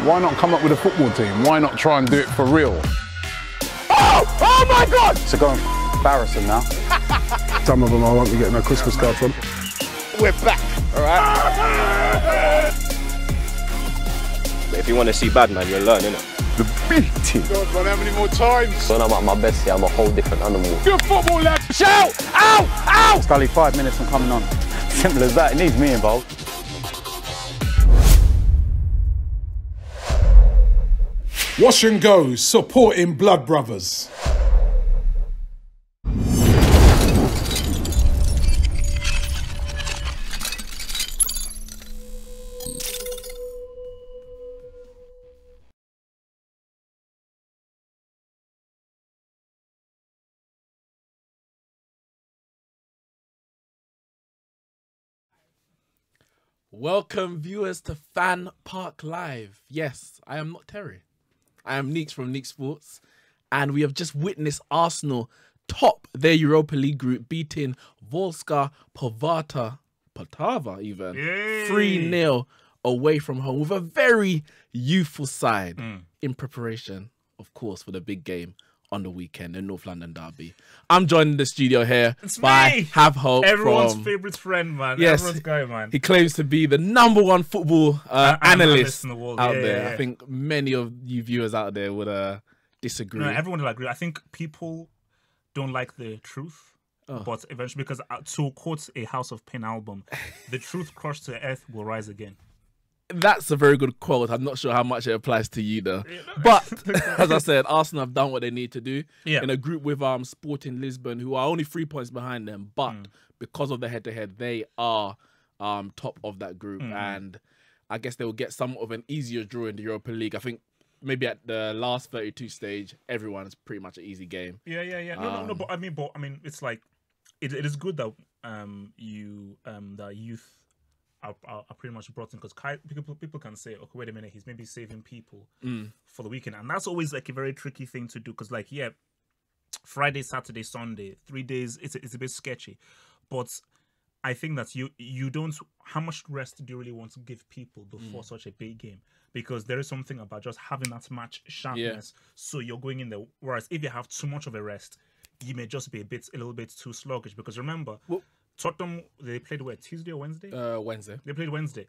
Why not come up with a football team? Why not try and do it for real? Oh my God! So go and embarrass them now. Some of them I won't be getting a Christmas card from. We're back, all right? If you want to see bad, man, you'll learn, innit? The beating. God, man, how many more times? When I'm at my best here, I'm a whole different animal. Good football, lad. Shout! Ow! Ow! Scully, 5 minutes from coming on. Simple as that. It needs me involved. Wash and Go, supporting Blood Brothers. Welcome viewers to FanPark Live. Yes, I am not Terry. I am Neeks from Neeks Sports, and we have just witnessed Arsenal top their Europa League group, beating Vorskla Poltava even 3-0 away from home with a very youthful side in preparation, of course, for the big game on the weekend, the North London derby. I'm joined in the studio here by Have Hope. Everyone's favourite friend, man. Yes, everyone's guy, man. He claims to be the #1 football analyst in the world. out there. I think many of you viewers out there would disagree. No, everyone will agree. I think people don't like the truth, but eventually, because to quote a House of Pain album, the truth crushed to earth will rise again. That's a very good quote. I'm not sure how much it applies to you though. But as I said, Arsenal have done what they need to do in a group with Sporting Lisbon, who are only 3 points behind them. But because of the head-to-head, they are top of that group. And I guess they will get somewhat of an easier draw in the Europa League. I think maybe at the last 32 stage, everyone is pretty much an easy game. Yeah. No. But I mean, it's like it is good that the youth are pretty much brought in, because people can say, okay, wait a minute, he's maybe saving people for the weekend, and that's always like a very tricky thing to do, because like Friday, Saturday, Sunday, 3 days, it's a bit sketchy, but I think that you don't, how much rest do you really want to give people before such a big game? Because there is something about just having that match sharpness, so you're going in there. Whereas if you have too much of a rest, you may just be a little bit too sluggish, because remember, Tottenham, they played Tuesday or Wednesday? Wednesday. They played Wednesday.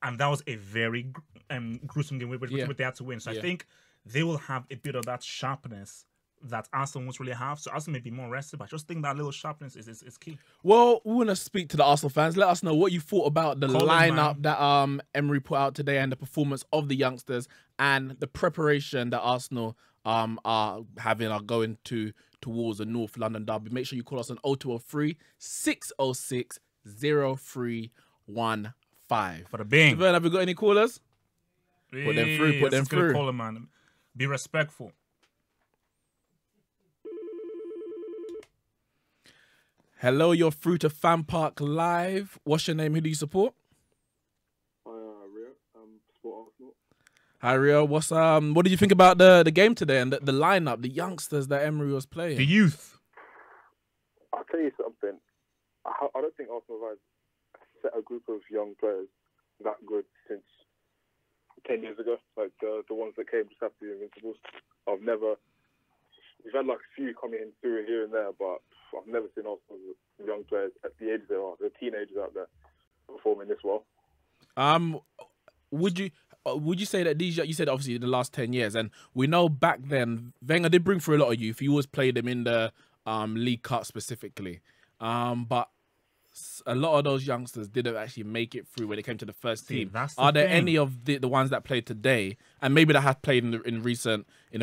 And that was a very gruesome game which they had to win. So I think they will have a bit of that sharpness that Arsenal won't really have. So Arsenal may be more rested, but I just think that little sharpness is key. Well, we want to speak to the Arsenal fans. Let us know what you thought about the lineup that Emery put out today, and the performance of the youngsters, and the preparation that Arsenal are going towards the North London derby. Make sure you call us on 0203 606 0315. For the bing. Javern, have we got any callers? Put them through. Put them through. Call them, man. Be respectful. Hello, you're through to FanPark Live. What's your name? Who do you support? Rio. Support Arsenal. Hi, Rio. What did you think about the game today and the lineup, the youngsters that Emery was playing? The youth. I'll tell you something. I don't think Arsenal has set a group of young players that good since 10 years ago. Like the ones that came just after the Invincibles. We've had like a few coming in through here and there, but I've never seen Arsenal's young players at the age they are, the teenagers out there, performing this well. Would you say that these, you said obviously the last 10 years, and we know back then Wenger did bring through a lot of youth. He always played them in the League Cup specifically, but a lot of those youngsters didn't actually make it through when it came to the first team. Are there any of the ones that played today, and maybe that have played in a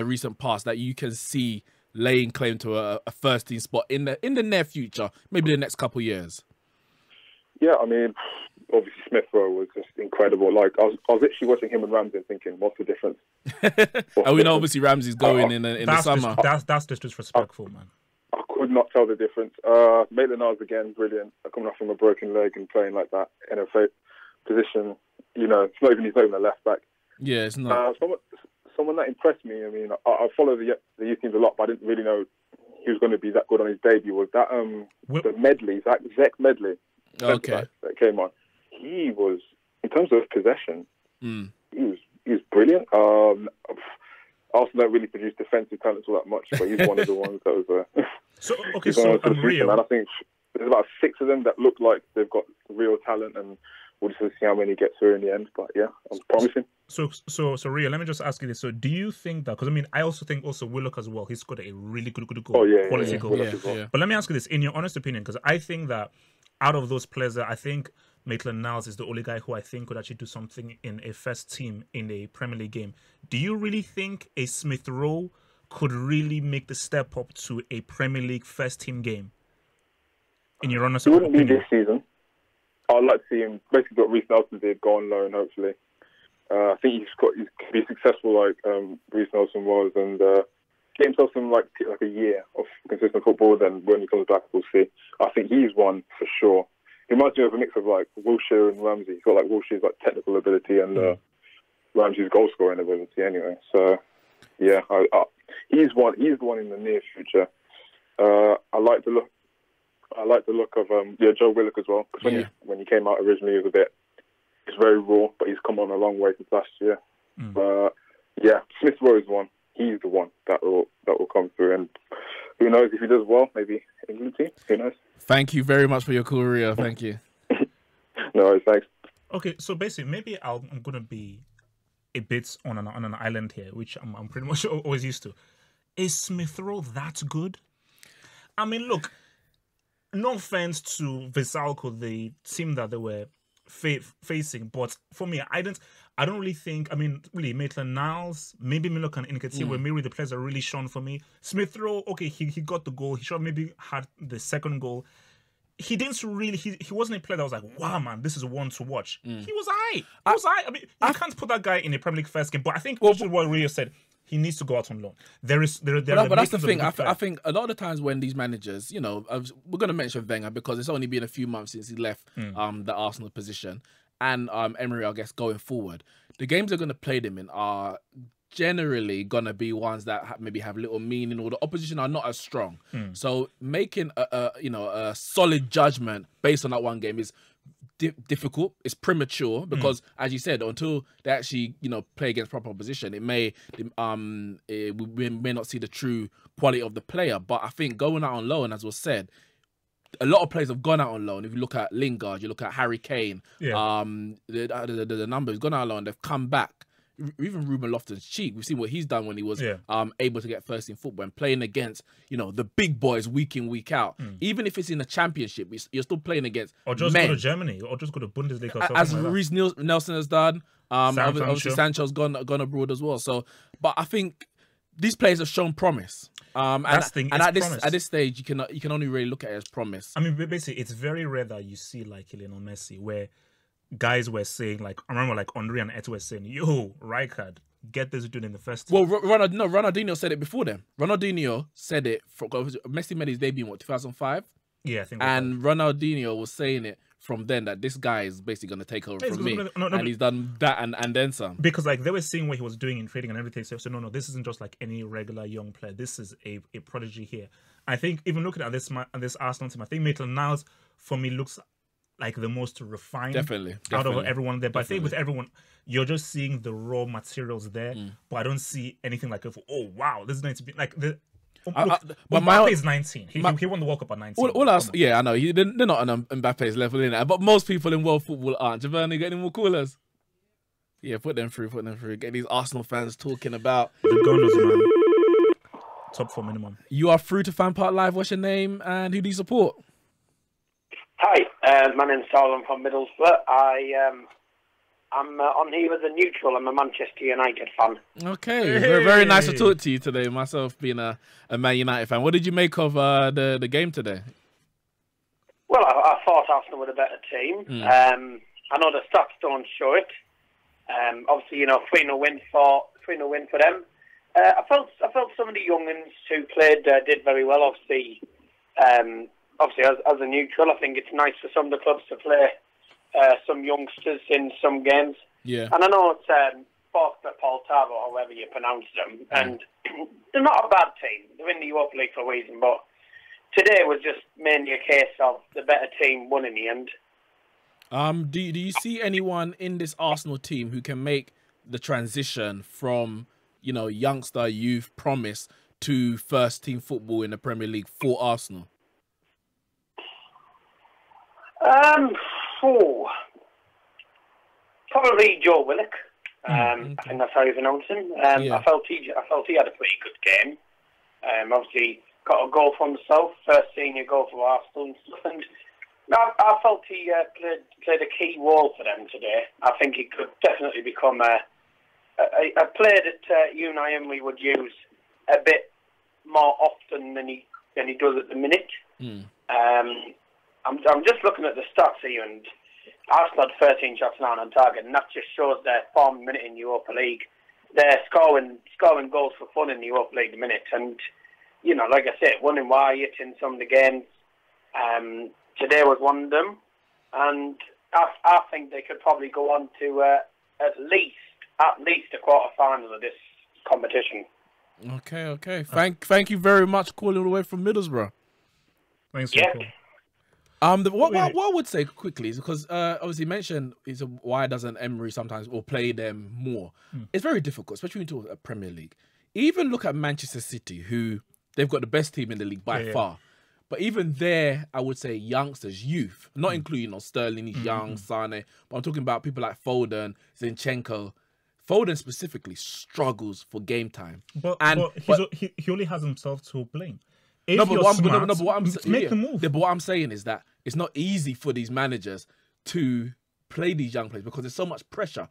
recent past, that you can see laying claim to a first team spot in the near future, maybe the next couple of years? Yeah, I mean, obviously Smith Rowe was just incredible. Like I was actually watching him and Ramsey and thinking, what's the difference? And we know obviously Ramsey's going in the summer. That's just disrespectful, man. I could not tell the difference. Maitland-Niles again, brilliant. Coming off from a broken leg and playing like that in a position, he's not even a left back. Yeah, it's not. Someone that impressed me. I mean, I follow the youth teams a lot, but I didn't really know he was going to be that good on his debut. Was that the Medley, Zach Medley? Okay. That came on. He was, in terms of possession, he was he's brilliant. Arsenal don't really produce defensive talents all that much, but he's one of the ones that was. So okay, so Rio, and I think there's about 6 of them that look like they've got real talent, and we'll just see how many get through in the end. But yeah, I'm promising. So Rio, let me just ask you this. So do you think that? Because I mean, I also think Willock as well. He's scored a really good goal, quality goal. Yeah. But let me ask you this, in your honest opinion, because I think that out of those players, I think Maitland-Niles is the only guy who I think could actually do something in a first team in a Premier League game. Do you really think a Smith Rowe could really make the step up to a Premier League first team game? In your honest opinion, wouldn't be this season. I'd like to see him basically what Reece Nelson did, go on loan. Hopefully, I think he could be successful like Reece Nelson was, and get himself some like a year of consistent football. Then when he comes back, we'll see. I think he's one for sure. He reminds me of a mix of like Wilshere and Ramsey. He's got like Wilshere's like technical ability and Ramsey's goal scoring ability. Anyway, so yeah, he's one. He's the one in the near future. I like the look of Joe Willock as well, because when he came out originally, he was very raw, but he's come on a long way since last year. Yeah, Smith Rowe is one. He's the one that will come through, and who knows if he does well, maybe England team. Who knows? Thank you very much for your call, Rio. Thank you. No worries, thanks. Okay, so basically, maybe I'm gonna be a bit on an island here, which I'm pretty much always used to. Is Smith Rowe that good? I mean, look. No offense to Vorskla, the team that they were facing, but for me, I don't really think. I mean, really, Maitland-Niles, maybe Milok and Nketiah were maybe the players that really shone for me. Smith Rowe, okay, he got the goal. He should have maybe had the second goal. He didn't really. He wasn't a player that was like, wow, man, this is one to watch. He was aight. I mean, you can't put that guy in a Premier League first game. But I think what Rio said. He needs to go out on loan. But that's the thing. I think a lot of the times when these managers, you know, we're going to mention Wenger because it's only been a few months since he left the Arsenal position, and Emery, I guess, going forward, the games they're going to play them in are generally going to be ones that maybe have little meaning, or the opposition are not as strong. So making a solid judgment based on that one game is difficult. It's premature because, as you said, until they actually play against proper opposition, we may not see the true quality of the player. But I think going out on loan, as was said, a lot of players have gone out on loan. If you look at Lingard, you look at Harry Kane, the numbers gone out on loan, they've come back. Even Ruben Loftus-Cheek, we've seen what he's done when he was able to get first in football and playing against the big boys week in, week out. Even if it's in a championship, you're still playing against go to Germany, or just go to Bundesliga, or as like Reece Nelson has done. Obviously Sancho's gone abroad as well. So, but I think these players have shown promise. At this stage, you can only really look at it as promise. I mean, basically, it's very rare that you see like Lionel Messi, where guys were saying, like, I remember like Henry and Eto'o were saying, yo, Rijkaard, get this dude in the first team. Well, Ronaldinho said it before them. Ronaldinho said it, Messi made his debut in 2005? Yeah, I think. And Ronaldinho was saying it from then that this guy is basically going to take over from me. And he's done that and then some. Because like they were seeing what he was doing in trading and everything. So no, this isn't just like any regular young player. This is a prodigy here. I think even looking at this Arsenal team, I think Maitland-Niles, for me, looks like the most refined out of everyone there. But I think with everyone, you're just seeing the raw materials there. But I don't see anything like, oh wow, this is going to be like the. But Mbappe is 19. He won the World Cup at 19. All us, yeah, I know. They're not on Mbappe's level in it, but most people in world football aren't. Giovanni, get any more callers? Yeah, put them through. Get these Arsenal fans talking about the Gunners, man. Top 4 minimum. You are through to FanPark Live. What's your name and who do you support? Hi, my name's Saul. I'm from Middlesbrough. I'm on here as a neutral. I'm a Manchester United fan. Okay, very nice to talk to you today. Myself being a Man United fan. What did you make of the game today? Well, I thought Arsenal were the better team. I know the stats don't show it. Obviously, 3-0 win for them. I felt some of the young uns who played did very well. Obviously, as a neutral, I think it's nice for some of the clubs to play some youngsters in some games. Yeah. And I know it's Vorskla, Poltava, or however you pronounce them, and they're not a bad team. They're in the Europa League for a reason, but today was just mainly a case of the better team won in the end. Do you see anyone in this Arsenal team who can make the transition from, you know, youngster, youth, promise to first team football in the Premier League for Arsenal? Probably Joe Willock. Okay. I think that's how you pronounce him. I felt he had a pretty good game. Obviously got a goal for himself, first senior goal for Arsenal and stuff. And I felt he played a key role for them today. I think he could definitely become a player that Unai Emery would use a bit more often than he does at the minute. I'm just looking at the stats here, and Arsenal had 13 shots now on target, and that just shows their form minute in Europa League. They're scoring goals for fun in the Europa League minute, and you know, like I said, winning Wyatt in some of the games. Today was one of them, and I think they could probably go on to at least a quarter final of this competition. Okay. Thank you very much, calling all the way from Middlesbrough. Thanks for the call. What I would say quickly is because obviously you mentioned is why doesn't Emery sometimes or play them more? It's very difficult, especially when you talk about Premier League. Even look at Manchester City, who they've got the best team in the league by far. But even there, I would say youngsters, youth, not including, you know, Sterling, he's young, Sane, but I'm talking about people like Foden, Zinchenko. Foden specifically struggles for game time. But he only has himself to blame. Make the move. But what I'm saying is that it's not easy for these managers to play these young players because there's so much pressure.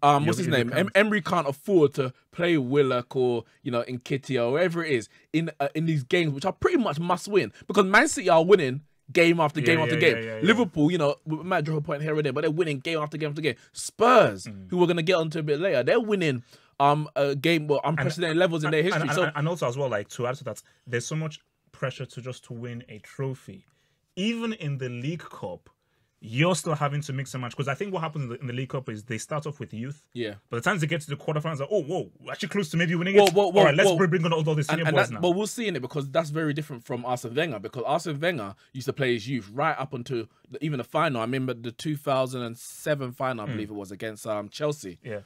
What's his name? Emery can't afford to play Willock or, you know, Nketiah or whoever it is in these games, which are pretty much must win because Man City are winning game after game after game. Liverpool, you know, we might drop a point here and there, but they're winning game after game after game. Spurs, who we're gonna get onto a bit later, they're winning a game unprecedented levels in their history. And also as well, like to add to that, there's so much pressure to win a trophy, even in the League Cup. You're still having to mix and match because I think what happens in the League Cup is they start off with youth. Yeah. By the time they get to the quarterfinals, like, whoa, we're actually close to maybe winning it. All right, let's bring on all these senior boys now. But we'll see in it because that's very different from Arsene Wenger because Arsene Wenger used to play his youth right up until even the final. I remember the 2007 final, I believe it was, against Chelsea. Yeah.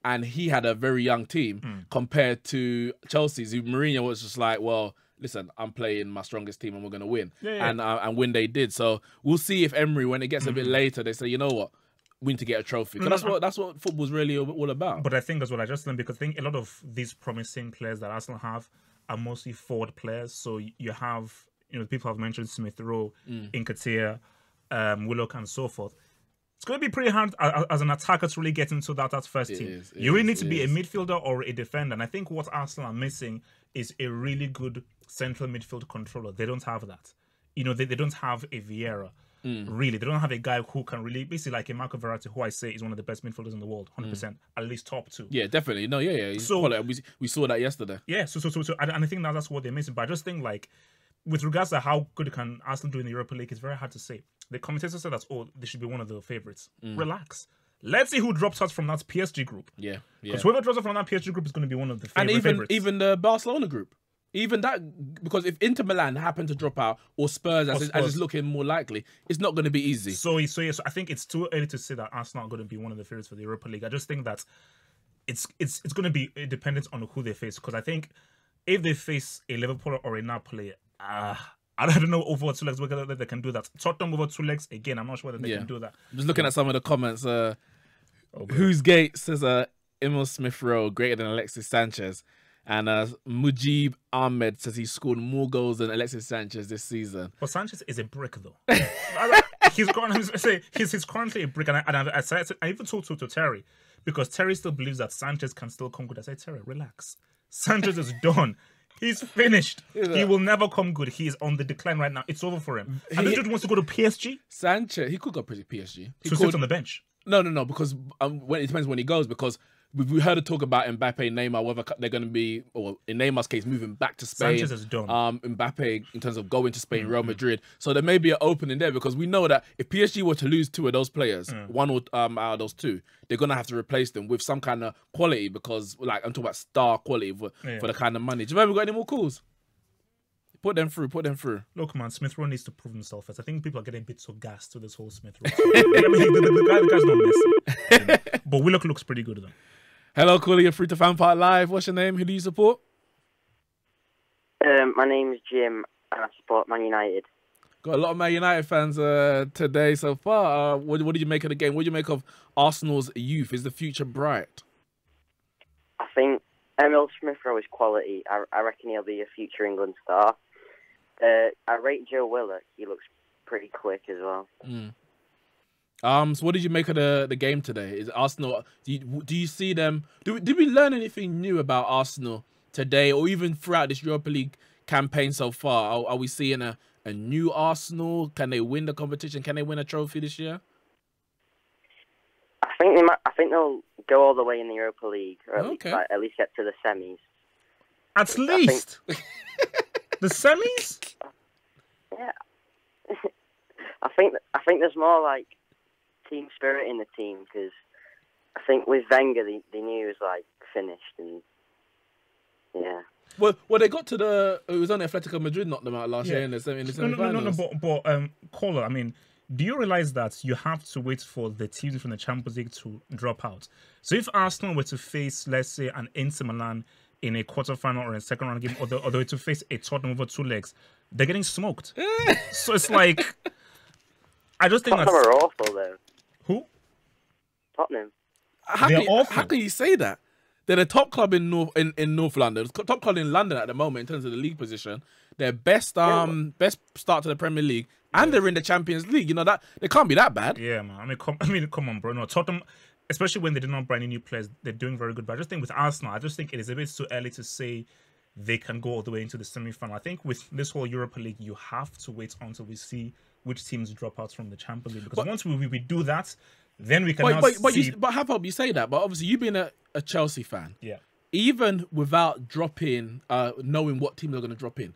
And he had a very young team compared to Chelsea's. Mourinho was just like, well, listen, I'm playing my strongest team and we're going to win. And when they did. So we'll see if Emery, when it gets a bit later, they say, you know what, we need to get a trophy. Because that's what football's really all about. But I think as well, I just learned because I think a lot of these promising players that Arsenal have are mostly forward players. So you have, you know, people have mentioned Smith Rowe, Nketiah, Willock and so forth. It's going to be pretty hard as an attacker to really get into that first team. You really need to be a midfielder or a defender. And I think what Arsenal are missing is a really good central midfield controller. They don't have that. You know, they don't have a Vieira. Really. They don't have a guy who can really, basically like a Marco Verratti, who I say is one of the best midfielders in the world, 100%, at least top 2. Yeah, definitely. No, yeah. So we saw that yesterday. Yeah, so and I think that's what they're missing. But I just think, like, with regards to how good can Arsenal do in the Europa League, it's very hard to say. The commentators said that, they should be one of the favourites. Relax. Let's see who drops out from that PSG group. Yeah. Because whoever drops out from that PSG group is going to be one of the favourites. And even the Barcelona group. Even that, because if Inter Milan happen to drop out, or Spurs, as it's looking more likely, it's not going to be easy. So I think it's too early to say that Arsenal are going to be one of the favourites for the Europa League. I just think that it's going to be dependent on who they face. Because I think if they face a Liverpool or a Napoli, I don't know over 2 legs whether they can do that. Tottenham over 2 legs, again, I'm not sure whether they can do that. I'm just looking at some of the comments. Who's Gate says Emil Smith Rowe greater than Alexis Sanchez. And Mujib Ahmed says he scored more goals than Alexis Sanchez this season. But Sanchez is a brick, though. he's currently a brick. And I even talked to Terry, because Terry still believes that Sanchez can still come good. I said, Terry, relax. Sanchez is done. He's finished. He will never come good. He is on the decline right now. It's over for him. And this dude wants to go to PSG? Sanchez, he could go to PSG. He could sit on the bench. No, because it depends when he goes, because we heard a talk about Mbappe, Neymar, whether they're going to be, or in Neymar's case, moving back to Spain. Sanchez is done. Mbappe, in terms of going to Spain, Real Madrid. So there may be an opening there, because we know that if PSG were to lose 2 of those players, one out of those 2, they're going to have to replace them with some kind of quality, because, like, I'm talking about star quality for the kind of money. Do you remember got any more calls? Put them through. Look, man, Smith Rowe needs to prove himself first. I think people are getting a bit so gassed to this whole Smith Rowe. The guy's not messy. But Willock looks pretty good though. Hello, caller. You're free to FanPark Live. What's your name? Who do you support? My name's Jim, and I support Man United. Got a lot of Man United fans today so far. What did you make of the game? What do you make of Arsenal's youth? Is the future bright? I think Emil Smith-Rowe is quality. I reckon he'll be a future England star. I rate Joe Willock. He looks pretty quick as well. So what did you make of the game today? Is Arsenal? Do you see them? Did we learn anything new about Arsenal today, or even throughout this Europa League campaign so far? Are we seeing a new Arsenal? Can they win the competition? Can they win a trophy this year? I think they'll go all the way in the Europa League, or at least get to the semis. At least the semis. Yeah, I think there's more like team spirit in the team, because I think with Wenger they knew he was like finished, and yeah. Well, they got to it was only Atletico Madrid knocked them out last year in the semi-finals. But caller, I mean, do you realize that you have to wait for the teams from the Champions League to drop out? So if Arsenal were to face, let's say, an Inter Milan in a quarterfinal or a second round game, or they were to face a Tottenham over 2 legs, they're getting smoked. So it's like, I just think Tottenham are awful though. Who? Tottenham. They're awful. How can you say that? They're the top club in North London. Top club in London at the moment in terms of the league position. Their best start to the Premier League, and they're in the Champions League. You know that they can't be that bad. Yeah, man. I mean, come on, bro. No, Tottenham, especially when they did not buy any new players, they're doing very good. But I just think with Arsenal, I just think it is a bit too early to say they can go all the way into the semi-final. I think with this whole Europa League, you have to wait until we see which teams drop out from the Champions League. Because once we do that, then we can see... But how about you say that? But obviously, you being a Chelsea fan, yeah, even without dropping, knowing what teams are going to drop in,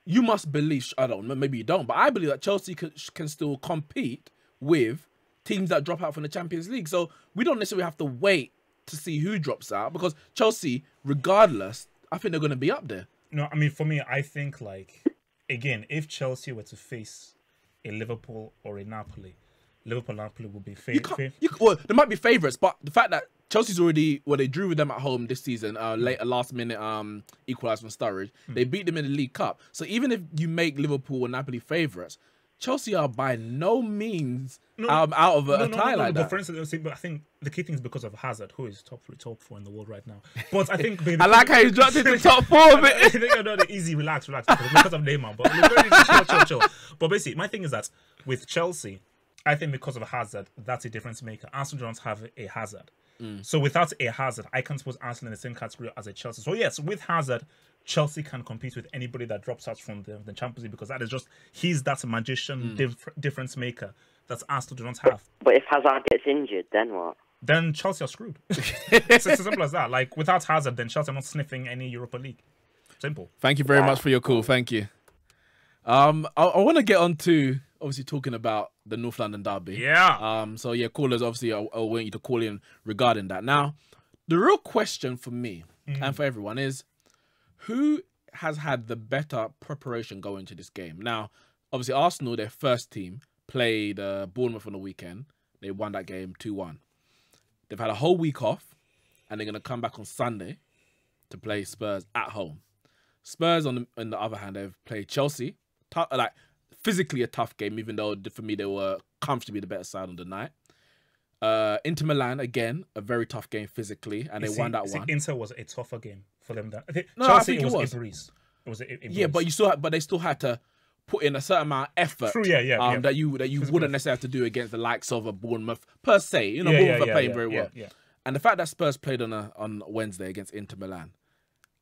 you must believe, I don't know, maybe you don't, but I believe that Chelsea can still compete with teams that drop out from the Champions League. So we don't necessarily have to wait to see who drops out, because Chelsea, regardless, I think they're going to be up there. No, I mean, for me, I think, like, again, if Chelsea were to face a Liverpool or a Napoli would be well, they might be favourites, but the fact that Chelsea's already, they drew with them at home this season, last minute equalised from Sturridge. They beat them in the League Cup. So even if you make Liverpool or Napoli favourites, Chelsea are by no means out of a tie like that. But for instance, I think the key thing is because of Hazard, who is top 3, top 4 in the world right now. But I think I like how you dropped into top 4 of it. No, easy, relax. Because of Neymar, but chill. But basically, my thing is that with Chelsea, I think because of Hazard, that's a difference maker. Arsenal don't have a Hazard. So without a Hazard, I can't suppose Arsenal in the same category as a Chelsea. So yes, with Hazard, Chelsea can compete with anybody that drops out from the Champions League, because that is just, he's that magician difference maker that Arsenal do not have. But if Hazard gets injured, then what? Then Chelsea are screwed. It's as simple as that. Like, without Hazard, then Chelsea are not sniffing any Europa League. Simple. Thank you very much for your call. Thank you. I want to get on to obviously talking about the North London derby. Yeah. So yeah, callers, obviously, I want you to call in regarding that. Now, the real question for me and for everyone is, who has had the better preparation going to this game? Now, obviously, Arsenal, their first team, played Bournemouth on the weekend. They won that game 2-1. They've had a whole week off, and they're going to come back on Sunday to play Spurs at home. Spurs, on the other hand, they've played Chelsea, like physically a tough game, even though for me they were comfortably the better side on the night. Inter Milan, again, a very tough game physically, and they won that one. Inter was a tougher game for them. I think it was a breeze. It was a breeze. Yeah, but they still had to put in a certain amount of effort. True, that you wouldn't necessarily have to do against the likes of a Bournemouth per se. You know, Bournemouth are playing very well. Yeah. And the fact that Spurs played on Wednesday against Inter Milan,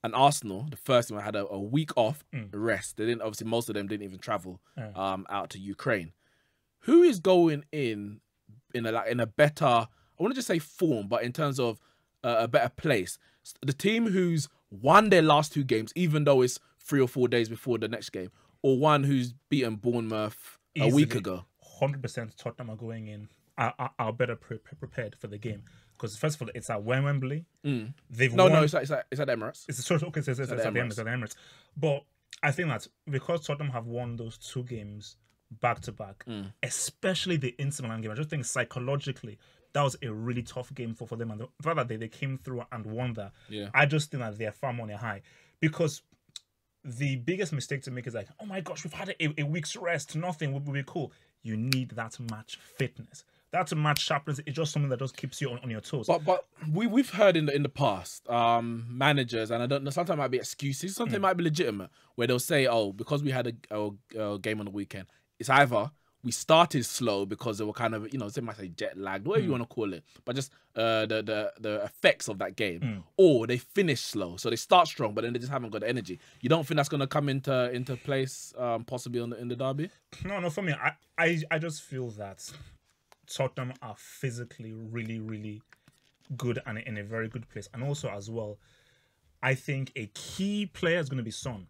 and Arsenal, the first time, had a week off rest. They didn't, obviously, most of them didn't even travel out to Ukraine. Who is going in a better, I want to just say form, but in terms of a better place? The team who's won their last 2 games, even though it's 3 or 4 days before the next game, or one who's beaten Bournemouth a week ago? 100% Tottenham are going in, are better prepared for the game. Because first of all, it's at Wembley. They've won. No, it's at Emirates. It's at the Emirates. But I think that because Tottenham have won those 2 games back to back, especially the Inter Milan game, I just think psychologically, that was a really tough game for them. And the fact that they came through and won that, Yeah. I just think that they're far more on a high. Because the biggest mistake to make is like, oh my gosh, we've had a week's rest, nothing will be cool. You need that match fitness. That match sharpness is just something that just keeps you on your toes. But we've heard in the past, managers, and I don't know, sometimes it might be excuses, sometimes it might be legitimate, where they'll say, oh, because we had a game on the weekend, it's either we started slow because they were kind of, they might say jet lagged, whatever you want to call it, but just the effects of that game, or they finish slow, so they start strong, but then they just haven't got the energy. You don't think that's going to come into place possibly in the derby? No, for me, I just feel that Tottenham are physically really, really good and in a very good place. And also as well, I think a key player is going to be Son.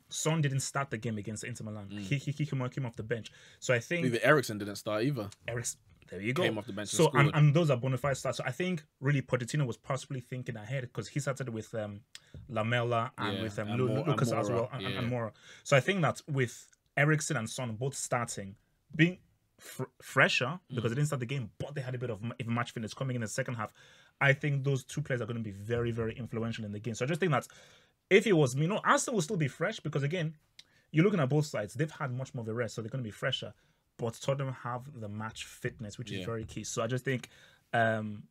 Son didn't start the game against Inter Milan. He came off the bench. So I think... Even Eriksen didn't start either. There you go. Came off the bench so and those are bona fide starts. So I think really Pochettino was possibly thinking ahead because he started with Lamela and with Lucas as well and Moura. So I think that with Eriksen and Son both starting, being fresher because they didn't start the game, but they had a bit of match fitness coming in the second half. I think those two players are going to be very, very influential in the game. So I just think that if it was me, Arsenal will still be fresh because again, you're looking at both sides. They've had much more of a rest, so they're going to be fresher. But Tottenham have the match fitness, which is very key. So I just think Tottenham,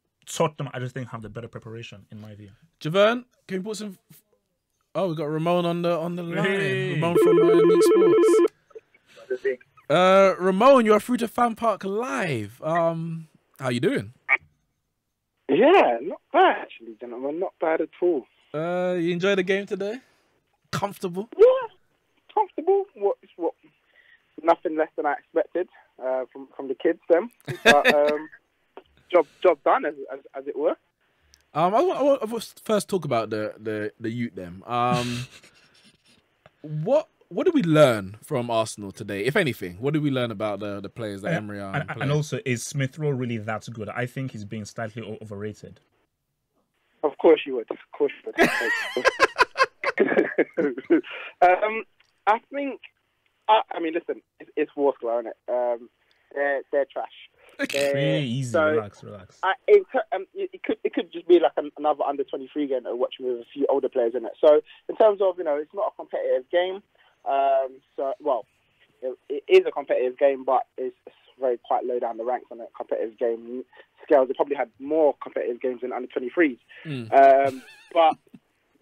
have the better preparation in my view. Javern, can you put some? Oh, we got Ramon on the line. Hey. Ramon from Meat Sports. Ramon, you're through to FanPark Live. How you doing? Yeah, not bad actually, gentlemen. Not bad at all. You enjoy the game today? Comfortable? Yeah, comfortable. What? Nothing less than I expected from the kids. Them, but job done as it were. I will first talk about the youth. Them. What did we learn from Arsenal today, if anything? What did we learn about the players that Emery are playing? And also, is Smith Rowe really that good? I think he's being slightly overrated. Of course you would. Of course you would. I think. I mean, listen, it's Vorskla, isn't it? They're trash. Easy, so, relax. It could just be like another under 23 game to watch with a few older players in it. So in terms of it's not a competitive game. It is a competitive game, but it's very quite low down the ranks on a competitive game scales. They probably had more competitive games than under 23s. But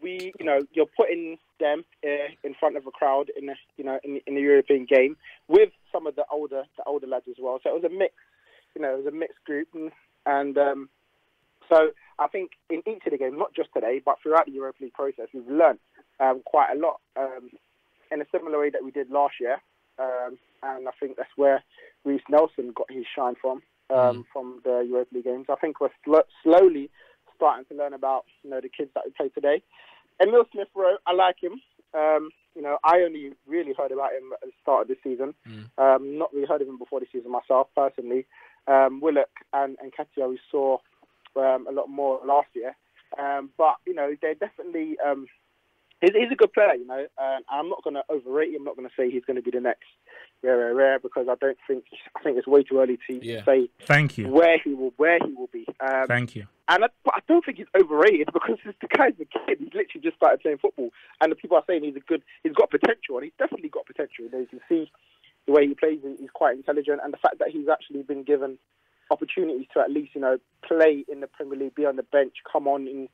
you're putting them in front of a crowd in the European game with some of the older lads as well. So it was a mix. It was a mixed group, and so I think in each of the games, not just today, but throughout the Europa League process, we've learned quite a lot in a similar way that we did last year. And I think that's where Reece Nelson got his shine from the Europa League games. I think we're slowly starting to learn about the kids that we played today. Emil Smith Rowe, I like him. I only really heard about him at the start of the season. Not really heard of him before the season myself, personally. Willock and Katia we saw a lot more last year. But they're definitely... He's a good player, I'm not going to overrate him. I'm not going to say he's going to be the next rare because I think it's way too early to say. Thank you. Where he will be. Thank you. And I don't think he's overrated because the guy's a kid. He's literally just started playing football, and the people are saying he's got potential, and he's definitely got potential. You can see the way he plays. He's quite intelligent, and the fact that he's actually been given opportunities to at least play in the Premier League, be on the bench, come on in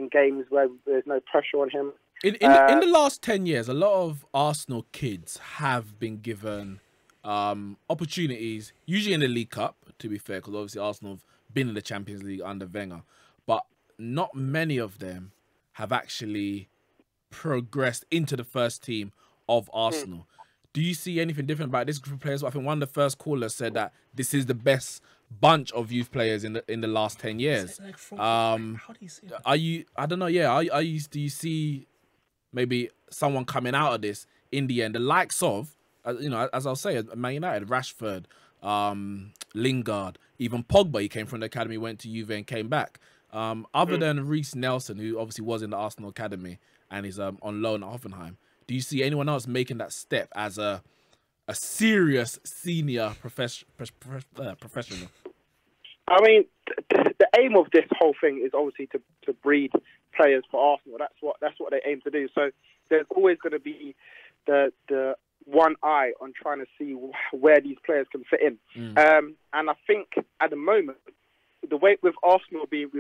games where there's no pressure on him. In the last 10 years, a lot of Arsenal kids have been given opportunities, usually in the League Cup, to be fair, because obviously Arsenal have been in the Champions League under Wenger, but not many of them have actually progressed into the first team of Arsenal. Do you see anything different about this group of players? I think one of the first callers said that this is the best bunch of youth players in the last 10 years. How do you say that? I don't know, yeah. Do you see maybe someone coming out of this in the end, the likes of, as I'll say, Man United, Rashford, Lingard, even Pogba, he came from the academy, went to Juve and came back. Other than Reece Nelson, who obviously was in the Arsenal academy and is on loan at Hoffenheim, do you see anyone else making that step as a serious senior professional? I mean, the aim of this whole thing is obviously to breed players for Arsenal. That's what they aim to do. So there's always going to be the one eye on trying to see where these players can fit in. And I think at the moment, the way with Arsenal being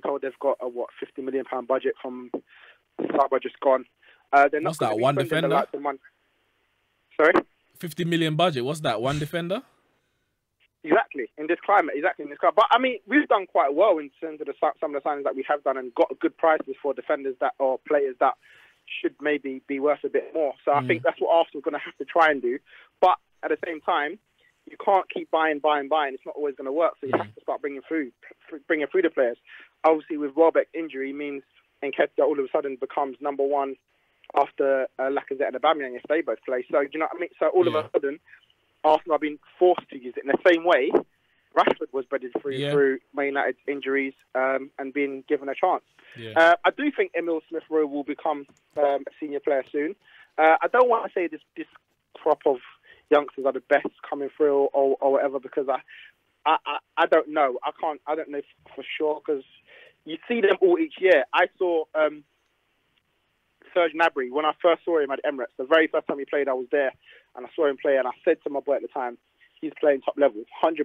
told they've got a £50 million budget from the summer just gone. They're not What's that, be one spending the defender? likes of money. Sorry? 50 million budget. What's that, one defender? Exactly, in this climate. But I mean, we've done quite well in terms of some of the signings that we have done and got good prices for defenders or players that should maybe be worth a bit more. So I think that's what Arsenal's going to have to try and do. But at the same time, you can't keep buying. It's not always going to work. So you have to start bringing through the players. Obviously, with Welbeck's injury, means Nketiah all of a sudden becomes number one after Lacazette and Aubameyang if they both play. So do you know what I mean? So all of a sudden, Arsenal have been forced to use it in the same way Rashford was breaded through Man United's injuries and being given a chance. I do think Emile Smith-Rowe will become a senior player soon. I don't want to say this crop of youngsters are the best coming through or whatever, because I don't know. I don't know for sure, because you see them all each year. I saw Serge Gnabry when I first saw him at Emirates. The very first time he played, I was there and I saw him play, and I said to my boy at the time, he's playing top level, 100%,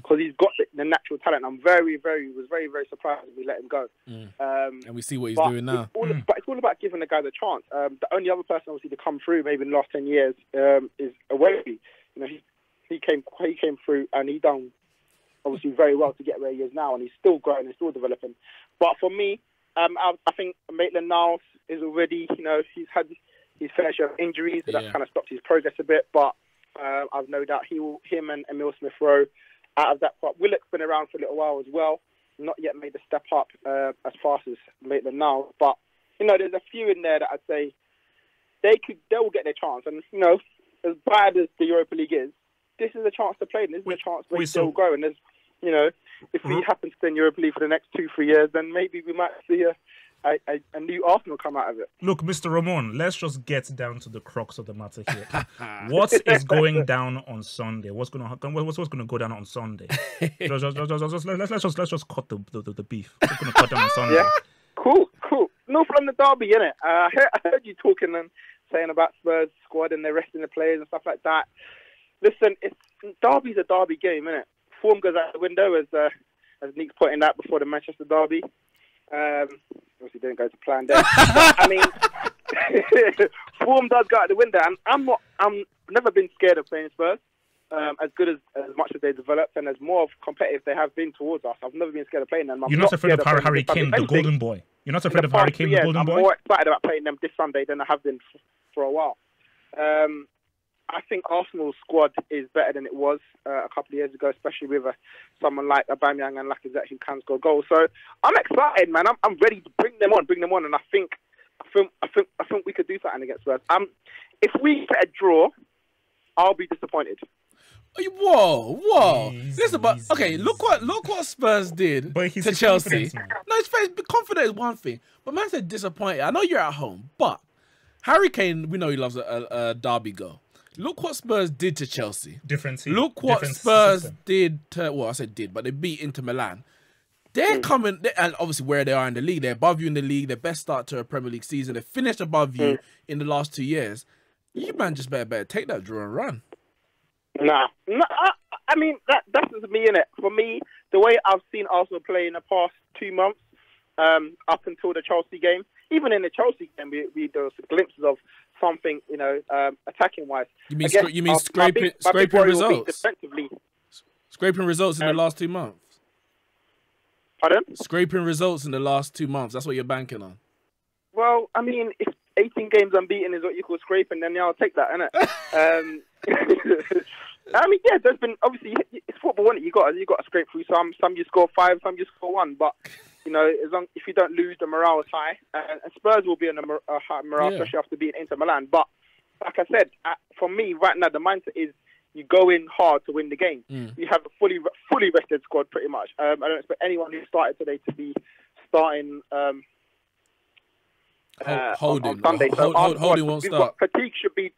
because he's got the natural talent. I'm very, very surprised we let him go. And we see what he's doing now. But it's all about giving the guys a chance. The only other person obviously to come through maybe in the last 10 years is Away. You know, he came through and he done obviously very well to get where he is now, and he's still growing and still developing. But for me, I think Maitland-Niles is already, you know, he's had his fair share of injuries, so that's kind of stopped his progress a bit. But I've no doubt him and Emile Smith-Rowe out of that part. Willock's been around for a little while as well, not yet made the step up as fast as Maitland-Niles. But you know, there's a few in there that I'd say they will get their chance. And you know, as bad as the Europa League is, this is a chance to play. This is a chance where they'll grow. And there's, you know, if we happen to stay in Europa League for the next 2-3 years, then maybe we might see a new Arsenal come out of it. Look, Mr. Ramon, let's just get down to the crux of the matter here. What is going down on Sunday? What's going to happen? What's going to go down on Sunday? Let's just cut the beef. What's going to cut down on Sunday? Yeah, cool. North London derby, innit? I heard you talking and saying about Spurs squad and they're resting the players and stuff like that. Listen, derby's a derby game, innit? Form goes out the window, as Nick's pointing out before the Manchester derby. Obviously didn't go to plan there. But, I mean, form does go out the window, and I've never been scared of playing Spurs. As good as much as they developed and as more competitive they have been towards us, I've never been scared of playing them. You're not afraid of Harry Kane, the golden boy. You're not afraid of Harry Kane, the golden boy? I'm more excited about playing them this Sunday than I have been for a while. I think Arsenal's squad is better than it was a couple of years ago, especially with someone like Aubameyang and Lacazette who can score goals. So I'm excited, man. I'm ready to bring them on, and I think we could do something against Spurs. If we get a draw, I'll be disappointed. Whoa! Listen, but okay, look what Spurs did to Chelsea. No, it's fair. Confident is one thing, but man said disappointed. I know you're at home, but Harry Kane, we know he loves a derby goal. Look what Spurs did to Chelsea. Different team. Look what Spurs did to, well, I said did, but they beat Inter Milan. They're coming, and obviously where they are in the league, they're above you in the league, their best start to a Premier League season. They finished above you in the last 2 years. You, man, just better take that draw and run. Nah. I mean, that's just me, innit? For me, the way I've seen Arsenal play in the past 2 months, up until the Chelsea game, even in the Chelsea game, there was glimpses of something, you know, attacking-wise. You mean scraping results? Scraping results in the last 2 months? Pardon? Scraping results in the last 2 months. That's what you're banking on. Well, I mean, if 18 games unbeaten is what you call scraping, then yeah, I'll take that, innit? I mean, yeah, there's been, obviously, it's football, isn't it? You got to scrape through some. Some you score 5, some you score 1. But, you know, if you don't lose, the morale is high. And Spurs will be in a high morale, especially after beating Inter Milan. But, like I said, for me, right now, the mindset is you go in hard to win the game. You have a fully rested squad, pretty much. I don't expect anyone who started today to be starting on Sunday. Holding won't start. Fatigue should be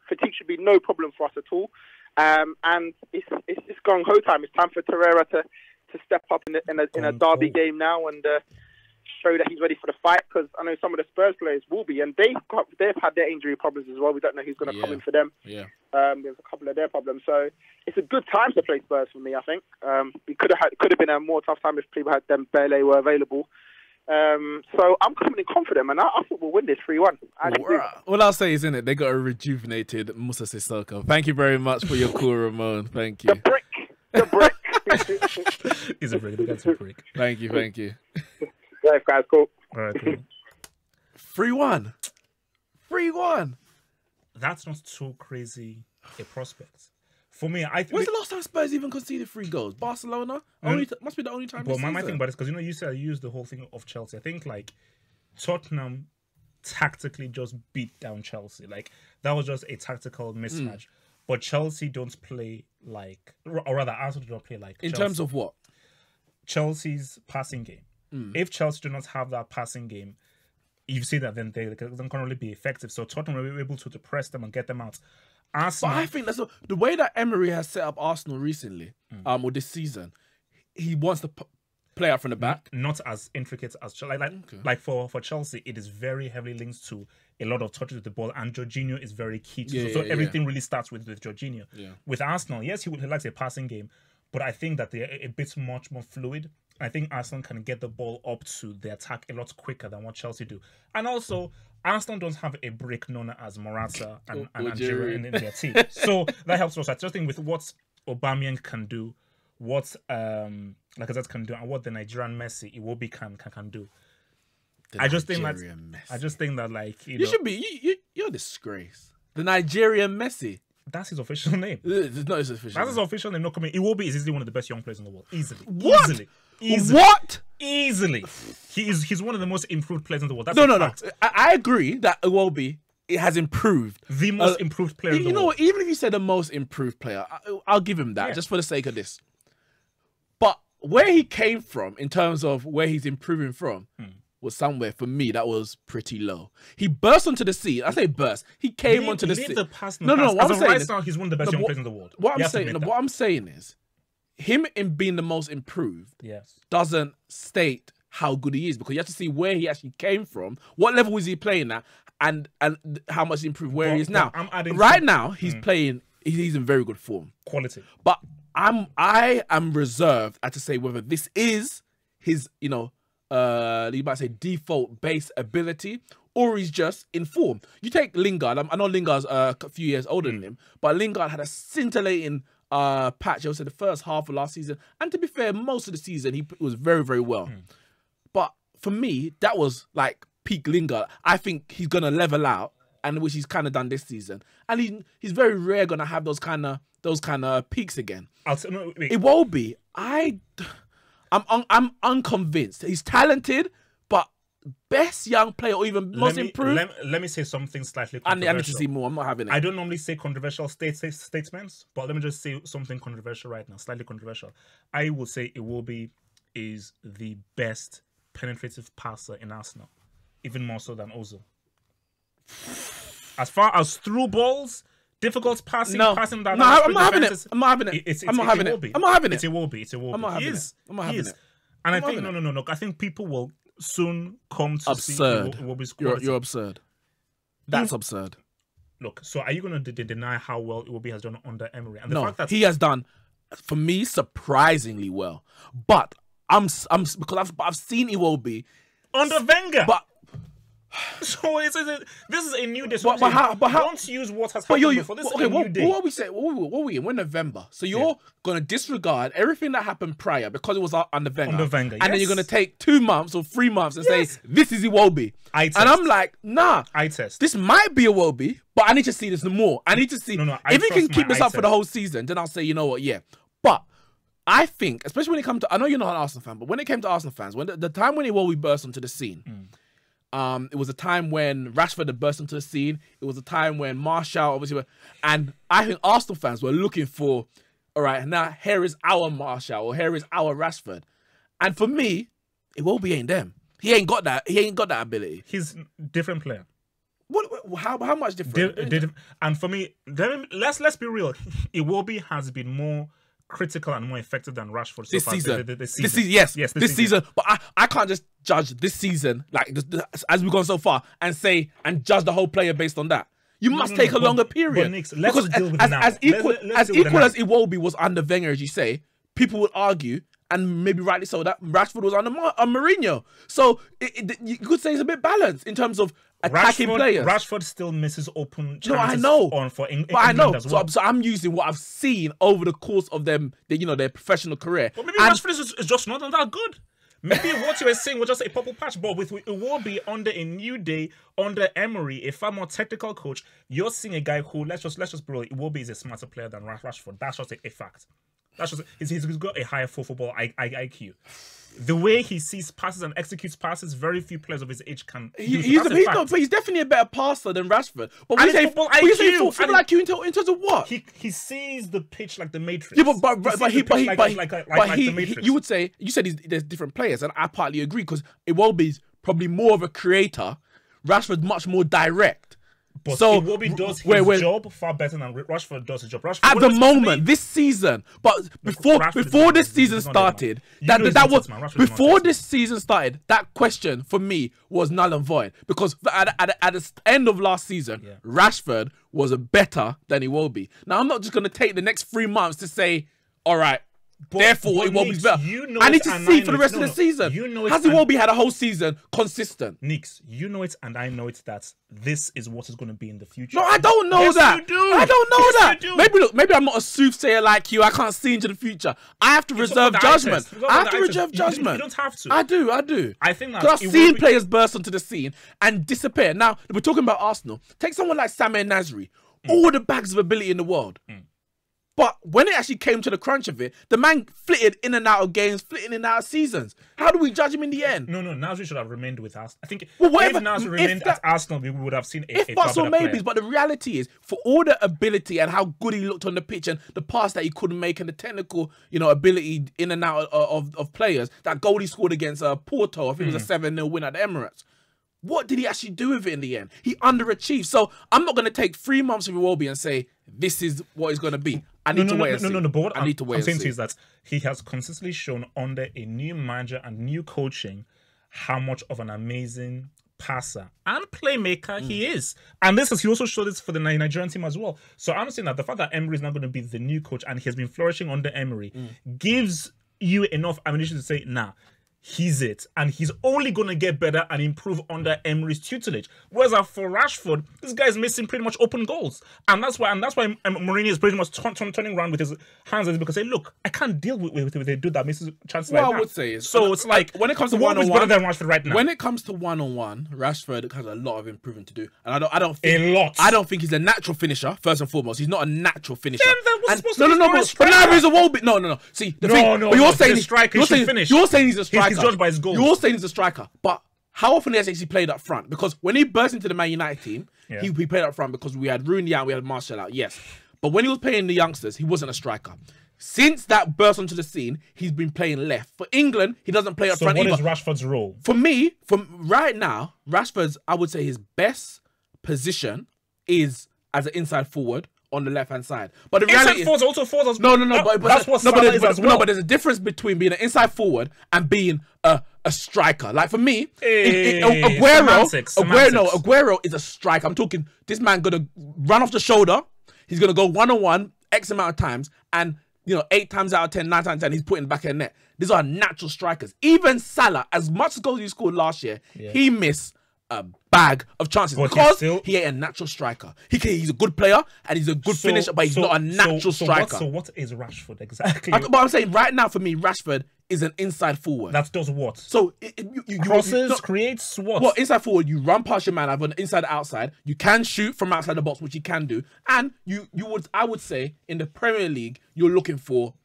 no problem for us at all. And it's just gung ho time. It's time for Torreira to to step up in a derby game now and show that he's ready for the fight, because I know some of the Spurs players will be, and they've had their injury problems as well. We don't know who's going to come in for them. Yeah. There's a couple of their problems, so it's a good time to play Spurs for me. I think it could have been a more tough time if people had them Bele were available. So I'm coming in confident, man. I thought we'll win this 3-1. All I'll say is, in it, they got a rejuvenated Musa Sissoko. Thank you very much for your call, Ramon. Thank you. The brick. He's a brick. The guy's a brick. Thank you. Yeah, guys, cool. All right, cool. 3-1. That's not too crazy a prospect. For me, I think... When's the last time Spurs even conceded 3 goals? Barcelona? Must be the only time. But my thing about it is, because you said I used the whole thing of Chelsea. I think like Tottenham tactically just beat down Chelsea. Like that was just a tactical mismatch. But Chelsea don't play like, or rather, Arsenal don't play like. In terms of what? Chelsea's passing game. If Chelsea do not have that passing game, you see that then they can only be effective. So Tottenham were able to press them and get them out. Arsenal, but I think that's the way that Emery has set up Arsenal recently, or this season. He wants to play out from the back, not as intricate as like for Chelsea. It is very heavily linked to a lot of touches with the ball, and Jorginho is very key to it. So everything really starts with Jorginho. With Arsenal, yes, he likes a passing game, but I think that they're a bit much more fluid. I think Arsenal can get the ball up to the attack a lot quicker than what Chelsea do. And also, Arsenal don't have a brick known as Morata and Giroud in their team. So that helps us. I just think with what Aubameyang can do, what Lacazette can do, and what the Nigerian Messi Iwobi can do. I just think that like you know, should be you're a disgrace. The Nigerian Messi. That's his official name. It's not his official. That's his official name. No comment. Iwobi is easily one of the best young players in the world. Easily. What? Easily. What? Easily. He's one of the most improved players in the world. That's no. I agree that Iwobi has improved. The most improved player in the world. You know what? Even if you said the most improved player, I'll give him that just for the sake of this. But where he came from, in terms of where he's improving from, was somewhere for me that was pretty low. He burst onto the scene. I say burst. He came onto the scene. No. What I'm saying now, he's one of the best young players in the world. What I'm saying is, him in being the most improved doesn't state how good he is, because you have to see where he actually came from, what level was he playing at, and how much he improved where he is now. Right now, he's playing. He's in very good form, quality. But I am reserved to say whether this is his, you might say default base ability, or he's just in form. You take Lingard. I know Lingard's a few years older than him, but Lingard had a scintillating patch. I would say the first half of last season, and to be fair, most of the season he was very, very well. But for me, that was like peak Lingard. I think he's gonna level out, and which he's kind of done this season. And he's very rare gonna have those kind of peaks again. It won't be. I'm unconvinced. He's talented, but best young player or even most improved. Let me say something slightly controversial. I need to see more. I'm not having it. I don't normally say controversial statements, but let me just say something controversial right now, slightly controversial. I will say Iwobi is the best penetrative passer in Arsenal, even more so than Ozil. As far as through balls, difficult passing that. I'm not having it. I'm not having it. I'm not having it. I'm not having it. It's Iwobi. I'm not having it. I'm not having it. And I think no. I think people will soon come to see Iwobi's quality. You're absurd. That's absurd. Look, so are you going to deny how well Iwobi has done under Emery? And the fact that he has done, for me, surprisingly well. But because I've seen Iwobi under Wenger. But so this is a new day. But how? Don't use what has happened before. This is a new day. What are we saying? What are we in? We're November. So you're going to disregard everything that happened prior because it was under Wenger. And then you're going to take 2 months or 3 months and say, this is Iwobi. And I'm like, nah. I test. This might be Iwobi, but I need to see this more. I need to see. If he can keep this up for the whole season, then I'll say, you know what, But I think, especially when it comes to, I know you're not an Arsenal fan, but when it came to Arsenal fans, when the time when Iwobi burst onto the scene, it was a time when Rashford had burst into the scene. It was a time when Martial, obviously, and I think Arsenal fans were looking for, all right, now here is our Martial or here is our Rashford. And for me, Iwobi ain't them. He ain't got that. He ain't got that ability. He's a different player. How much different? And for me, let's be real. Iwobi has been more critical and more effective than Rashford This so far season. this This season. season, yes. Yes, this season. But I can't just judge this season, like, as we've gone so far, and judge the whole player based on that. You must take a longer period. But Nix, let's deal with as, it now. as equal Let's deal with it now. as Iwobi was under Wenger, as you say, people would argue, and maybe rightly so, that Rashford was under Mourinho. So you could say it's a bit balanced in terms of attacking players. Rashford still misses open chances. No, I know. But I know. As well. So I'm using what I've seen over the course of their professional career. But maybe Rashford is just not that good. Maybe what you were saying was just a purple patch, but it will be under a new day, under Emery, a far more technical coach. You're seeing a guy who, let's just bro, Iwobi is a smarter player than Rashford. That's just a fact. That's just he's got a higher football IQ. The way he sees passes and executes passes, very few players of his age can. He's definitely a better passer than Rashford. But we say football IQ in terms of what? He sees the pitch like the Matrix. Yeah, but the Matrix. You said there's different players, and I partly agree because Iwobi's probably more of a creator. Rashford's much more direct. But Iwobi does his job far better than Rashford does his job. Rashford, at the moment, this season, but before this season started, that question for me was null and void because at the end of last season, Rashford was better than Iwobi. Now I'm not just going to take the next 3 months to say, all right. Therefore, Iwobi's better. I need to see for the rest of the season. Has Iwobi had a whole season consistent? Nix, you know it and I know it that this is what is going to be in the future. No, I don't know that. You do. I don't know that. Maybe I'm not a soothsayer like you. I can't see into the future. I have to reserve judgment. I have to reserve judgment. You don't have to. I do. I think that because I've seen players burst onto the scene and disappear. Now, we're talking about Arsenal. Take someone like Samir Nasri. All the bags of ability in the world. But when it actually came to the crunch of it, the man flitted in and out of games, flitting in and out of seasons. How do we judge him in the end? No, Nasri should have remained with us. I think if Nasri remained at Arsenal, we would have seen a buts or maybes. But the reality is, for all the ability and how good he looked on the pitch and the pass that he couldn't make and the technical, ability in and out of players, that goal he scored against Porto, I think it was a 7-0 win at the Emirates. What did he actually do with it in the end? He underachieved. So I'm not going to take 3 months of Iwobi and say, this is what it's going to be. I need to wait and see. No, but I need to wait I'm saying and to you is that he has consistently shown under a new manager and new coaching how much of an amazing passer and playmaker he is. And he also showed this for the Nigerian team as well. So I'm saying that the fact that Emery is now going to be the new coach and he has been flourishing under Emery gives you enough ammunition to say, nah, he's it. And he's only going to get better and improve under Emery's tutelage. Whereas for Rashford, this guy is missing pretty much open goals. And that's why Mourinho is pretty much turning around with his hands on his because say, look, I can't deal with a dude that misses chances like that. What I would say is, so it's like, when it comes to one-on-one, better than Rashford right now. When it comes to one-on-one, Rashford has a lot of improvement to do. And I don't think he's a natural finisher, first and foremost. He's not a natural finisher. But now he's a wall bit. No. See, the thing, but you're saying he's a striker. He's judged by his goals. You're saying he's a striker, but how often has he actually played up front? Because when he burst into the Man United team, he played up front because we had Rooney out, we had Martial out, yes. But when he was playing the youngsters, he wasn't a striker. Since that burst onto the scene, he's been playing left. For England, he doesn't play up front either. So what is Rashford's role? For me, from right now, Rashford's, I would say his best position is as an inside forward on the left-hand side. But the reality is... also falls as well. But that's what Salah is as well. No, but there's a difference between being an inside forward and being a striker. Like for me, Aguero is a striker. I'm talking, this man gonna run off the shoulder. He's gonna go one-on-one X amount of times, and 8 times out of 10, 9 times out of 10, he's putting back in net. These are natural strikers. Even Salah, as much goals he scored last year, he missed a bag of chances because he ain't a natural striker. He's a good player and he's a good finisher, but he's not a natural striker. So what is Rashford exactly? But I'm saying right now for me, Rashford is an inside forward. That does what? So crosses, creates what? Well, inside forward, you run past your man either on the inside or outside. You can shoot from outside the box, which you can do. And I would say in the Premier League, you're looking for,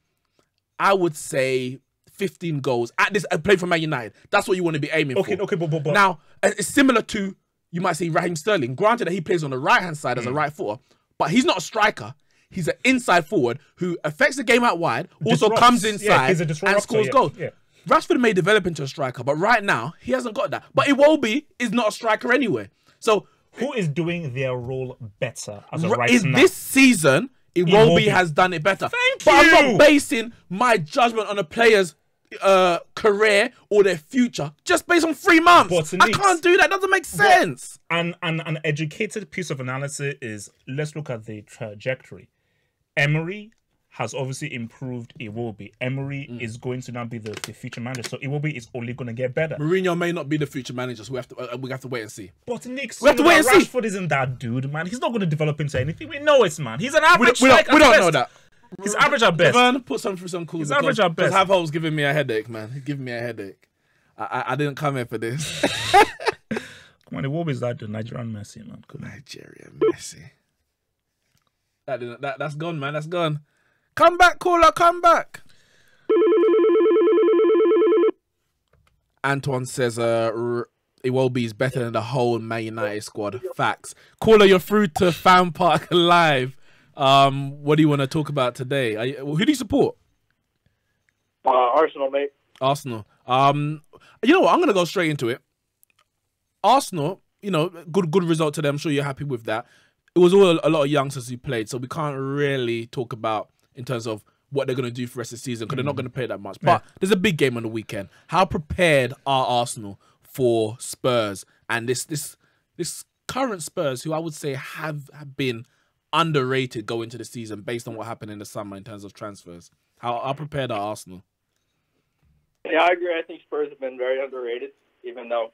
I would say, 15 goals at this play for Man United. That's what you want to be aiming for. Okay, but now it's similar to, you might say, Raheem Sterling. Granted that he plays on the right hand side as a right footer, but he's not a striker. He's an inside forward who affects the game out wide, also comes inside and scores goals. Yeah. Rashford may develop into a striker, but right now he hasn't got that. But Iwobi is not a striker anyway. So who is doing their role better as of right now? This season, Iwobi has done it better. But I'm not basing my judgment on a player's career or their future just based on 3 months. I can't do that. It doesn't make sense. And an educated piece of analysis is, let's look at the trajectory. Emery has obviously improved Iwobi. Emery is going to now be the future manager, so Iwobi is only going to get better. Mourinho may not be the future manager, so we have to wait and see. But Nick, we have to wait and see. Rashford isn't that dude, man. He's not going to develop into anything. We know it, man. He's an average. We don't know that. He's average at best. Man, put something through some cool. He's average at best. Because Have giving me a headache, man. He's giving me a headache. I didn't come here for this. Come on, Iwobi is that the Nigerian Messi, man. Nigerian Messi. That's gone, man. That's gone. Come back, caller, come back. Antoine says Iwobi is better than the whole Man United squad. Facts. Caller, you're through to FanPark Live. What do you want to talk about today? Who do you support? Arsenal, mate. Arsenal. You know what? I'm going to go straight into it. Arsenal, you know, good result today. I'm sure you're happy with that. It was all a lot of youngsters who played, so we can't really talk about in terms of what they're going to do for the rest of the season because they're not going to play that much. But there's a big game on the weekend. How prepared are Arsenal for Spurs and this current Spurs, who I would say have been underrated going into the season based on what happened in the summer in terms of transfers? How prepared are Arsenal? Yeah, I agree. I think Spurs have been very underrated, even though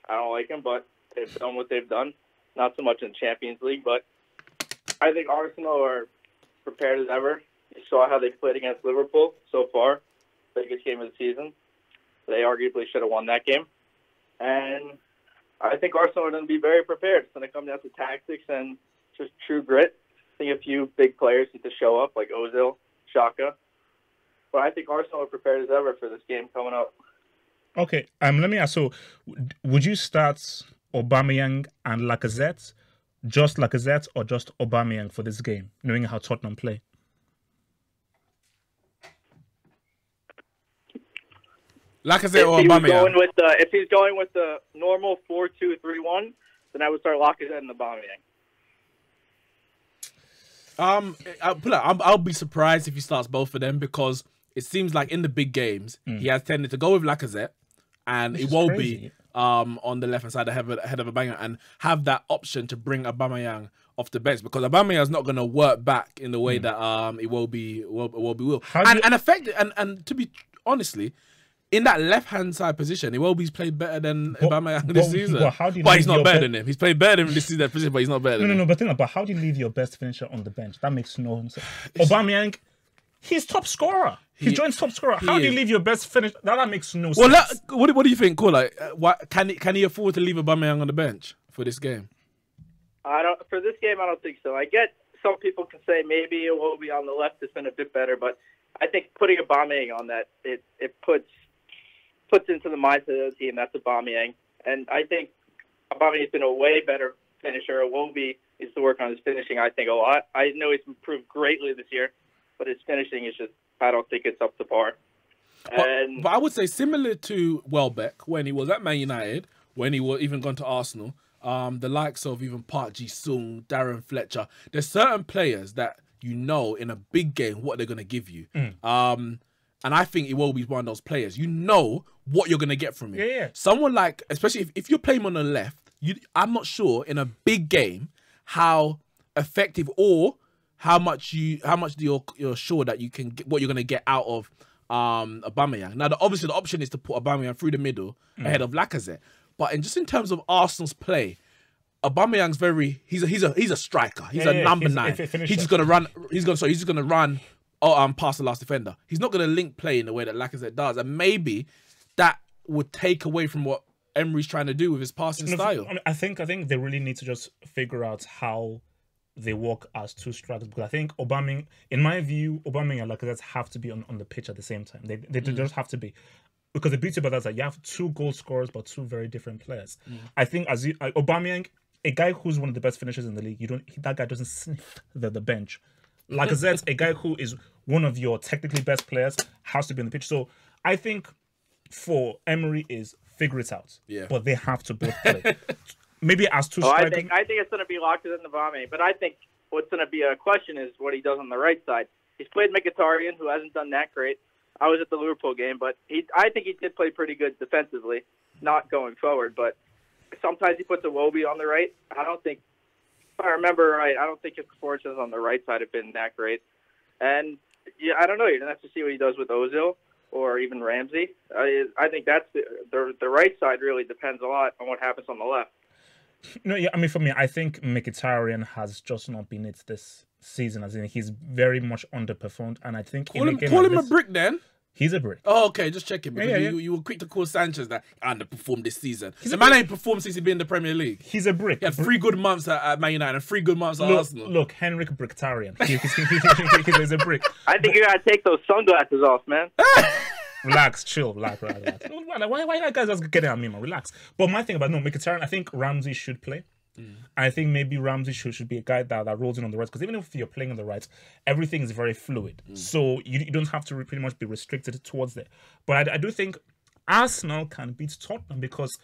I don't like them, but they've done what they've done. Not so much in the Champions League, but I think Arsenal are prepared as ever. You saw how they played against Liverpool so far, biggest game of the season. They arguably should have won that game. And I think Arsenal are going to be very prepared. It's going to come down to tactics and just true grit. I think a few big players need to show up, like Ozil, Xhaka. But I think Arsenal are prepared as ever for this game coming up. Okay, let me ask, so would you start Aubameyang and Lacazette, just Lacazette, or just Aubameyang for this game, knowing how Tottenham play? Lacazette or Aubameyang? If he's going with the normal 4-2-3-1, then I would start Lacazette and Aubameyang. I'll be surprised if he starts both of them because it seems like in the big games he has tended to go with Lacazette and Iwobi on the left hand side ahead of Aubameyang and have that option to bring Aubameyang off the bench because Aubameyang is not going to work back in the way that Iwobi will. And to be honestly, in that left-hand side position, Iwobi's played better than Aubameyang this season. But he's not better than him. He's played better than him this season, but he's not better than him. But how do you leave your best finisher on the bench? That makes no sense. Aubameyang, he's top scorer. He joins top scorer. How do you leave your best finisher? That makes no sense. What do you think, Cole? Like, can he afford to leave Aubameyang on the bench for this game? For this game, I don't think so. I get some people can say maybe Iwobi on the left has been a bit better, but I think putting Aubameyang on that, it puts into the mindset of the team that's Aubameyang. And I think Aubameyang has been a way better finisher. Iwobi needs to work on his finishing, I think, a lot. I know he's improved greatly this year, but his finishing is just, I don't think it's up to par. But I would say similar to Welbeck when he was at Man United, when he was even gone to Arsenal, the likes of even Park Ji-sung, Darren Fletcher, there's certain players that you know in a big game what they're going to give you. And I think Iwobi's one of those players. You know what you're going to get from him. Yeah. Someone like, especially if you're playing on the left, I'm not sure in a big game how effective or how much you're sure that you can get what you're going to get out of Aubameyang. Now, obviously the option is to put Aubameyang through the middle ahead of Lacazette. But in terms of Arsenal's play, Aubameyang's he's a striker. He's a number 9. He's just going to run. He's just going to run. Past the last defender. He's not going to link play in the way that Lacazette does. And maybe that would take away from what Emery's trying to do with his passing style. I think they really need to just figure out how they work as two strikers. Because I think Aubameyang, in my view, Aubameyang and Lacazette have to be on the pitch at the same time. They just have to be. Because the beauty about that is that you have two goal scorers but two very different players. I think Aubameyang, a guy who's one of the best finishers in the league, that guy doesn't sniff the bench. Lacazette, a guy who is one of your technically best players, has to be on the pitch. So I think for Emery is figure it out. Yeah. But they have to both play. Maybe as two strikers. I think it's going to be Lacazette and Aubameyang. But I think what's going to be a question is what he does on the right side. He's played Mkhitaryan, who hasn't done that great. I was at the Liverpool game, but I think he did play pretty good defensively, not going forward. But sometimes he puts Iwobi on the right. I don't think, if I remember right, I don't think his performances on the right side have been that great. And yeah, I don't know. You're going to have to see what he does with Ozil or even Ramsey. I think that's the right side really depends a lot on what happens on the left. No, yeah, I mean, for me, I think Mkhitaryan has just not been it this season. As in, he's very much underperformed, and I think call him a brick then. He's a brick. Oh, okay, just checking because you were quick to call Sanchez that underperformed this season. The man ain't performed since he's been in the Premier League. He's a brick. He had 3 good months at Man United and 3 good months at Arsenal. Look, Henrik Bricktarian. He's a brick. I think you gotta take those sunglasses off, man. Relax, chill, relax. Why that guys just getting at me, man? Relax. But my thing about Mkhitaryan, I think Ramsey should play. I think maybe Ramsey should be a guy that rolls in on the right, because even if you're playing on the right, everything is very fluid. So you don't have to pretty much be restricted towards there. But I do think Arsenal can beat Tottenham because,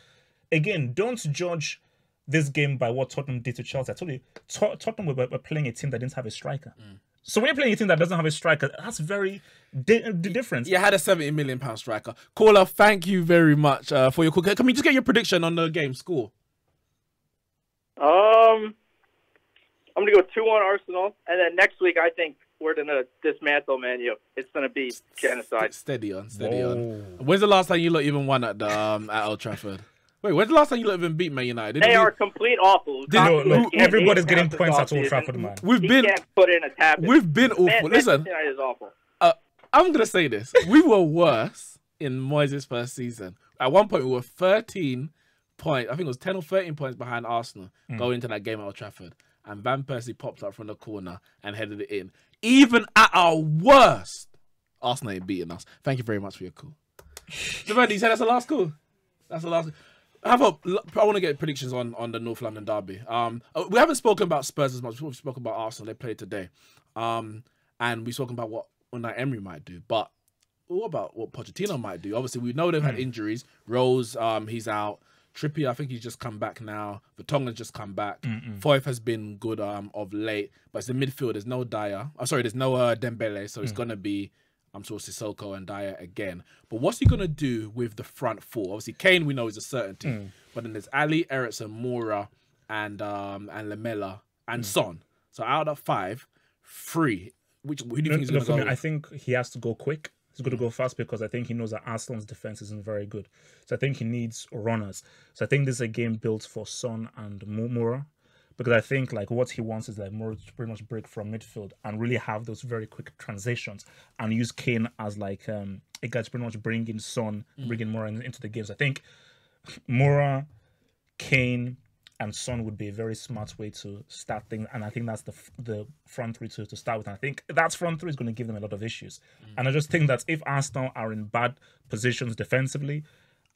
again, don't judge this game by what Tottenham did to Chelsea. I told you, Tottenham were playing a team that didn't have a striker. So when you're playing a team that doesn't have a striker, that's very different. You had a £70 million striker. Caller, thank you very much for your call. Can we just get your prediction on the game score? I'm going to go 2-1 Arsenal, and then next week I think we're going to dismantle Man U. It's going to be genocide. Steady on. When's the last time you lot even won at Old Trafford? Wait, when's the last time you lot even beat Man United? They are complete awful. Look, everybody's getting points at Old Trafford, man. Can't put in a tap. We've been awful. Listen, United is awful. I'm going to say this. We were worse in Moyes' first season. At one point, we were 13 points. I think it was 10 or 13 points behind Arsenal going into that game at Old Trafford. And Van Persie popped up from the corner and headed it in. Even at our worst, Arsenal ain't beating us. Thank you very much for your call. Giovanni, you said that's the last call? That's the last. I want to get predictions on the North London derby. We haven't spoken about Spurs as much. We've spoken about Arsenal. They played today. And we've spoken about what Unai Emery might do. But what about what Pochettino might do? Obviously, we know they've had injuries. Rose, he's out. Trippier, I think he's just come back now. Vertonghen's just come back. Foyth has been good of late. But it's the midfield. There's no Dyer. There's no Dembele. So it's going to be, I'm sure, Sissoko and Dyer again. But what's he going to do with the front four? Obviously, Kane, we know, is a certainty. But then there's Ali, Eriksen, Moura, and Lamela, and Son. So out of 5, 3. Who do you think he's going to go with? I think he has to go quick. He's going to go fast because I think he knows that Arsenal's defense isn't very good. So I think he needs runners. So I think this is a game built for Son and Moura. Because I think like what he wants is like Moura to pretty much break from midfield and really have those very quick transitions and use Kane as like a guy to pretty much bring in Son, bring in Moura into the games. I think Moura, Kane, and Son would be a very smart way to start things, and I think that's the front three to start with. And I think that front three is going to give them a lot of issues. And I just think that if Arsenal are in bad positions defensively,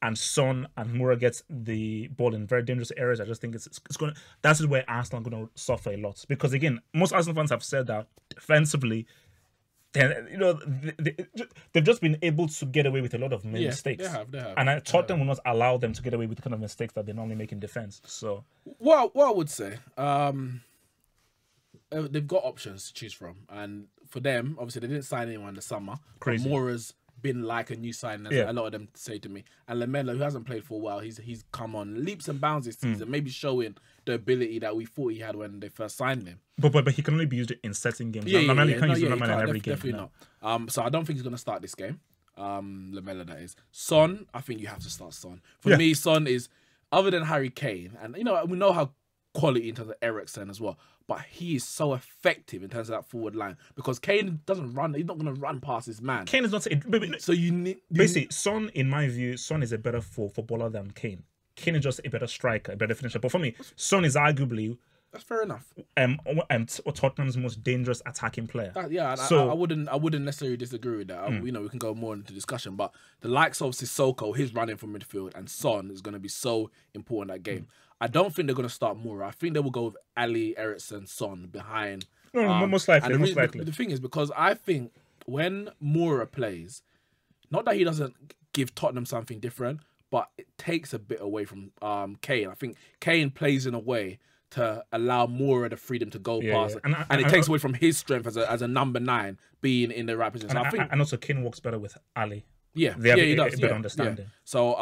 and Son and Moura gets the ball in very dangerous areas, I just think it's going. That's where Arsenal are going to suffer a lot because again, most Arsenal fans have said that defensively, they've just been able to get away with a lot of mistakes. They have. And Tottenham will not allow them to get away with the kind of mistakes that they normally make in defense. So, what I would say, they've got options to choose from, and for them, obviously, they didn't sign anyone in the summer. Crazy. Moura's been like a new signing, as a lot of them say to me. And Lamela, who hasn't played for a while, he's come on leaps and bounds this season, maybe showing the ability that we thought he had when they first signed him. But he can only be used in certain games. You can't use Lamela in every game. Definitely not. So I don't think he's going to start this game. Lamela, that is. Son, I think you have to start Son. For me, Son is, other than Harry Kane, and we know how quality in terms of Eriksen as well, but he is so effective in terms of that forward line because Kane doesn't run. He's not going to run past his man. Kane is not. So you need basically Son. In my view, Son is a better footballer than Kane. Kane is just a better striker, a better finisher. But for me, Son is arguably that's fair enough. Tottenham's most dangerous attacking player. I wouldn't necessarily disagree with that. We can go more into discussion, but the likes of Sissoko, his running from midfield, and Son is going to be so important that game. I don't think they're going to start Moura. I think they will go with Ali, Eriksen, Son behind. Most likely. The thing is, because I think when Moura plays, not that he doesn't give Tottenham something different, but it takes a bit away from Kane. I think Kane plays in a way to allow more of the freedom to go past. Yeah. And it takes away from his strength as a number 9 being in the right position. So And also Kane works better with Ali. Yeah, they have he does. a better understanding. Yeah. So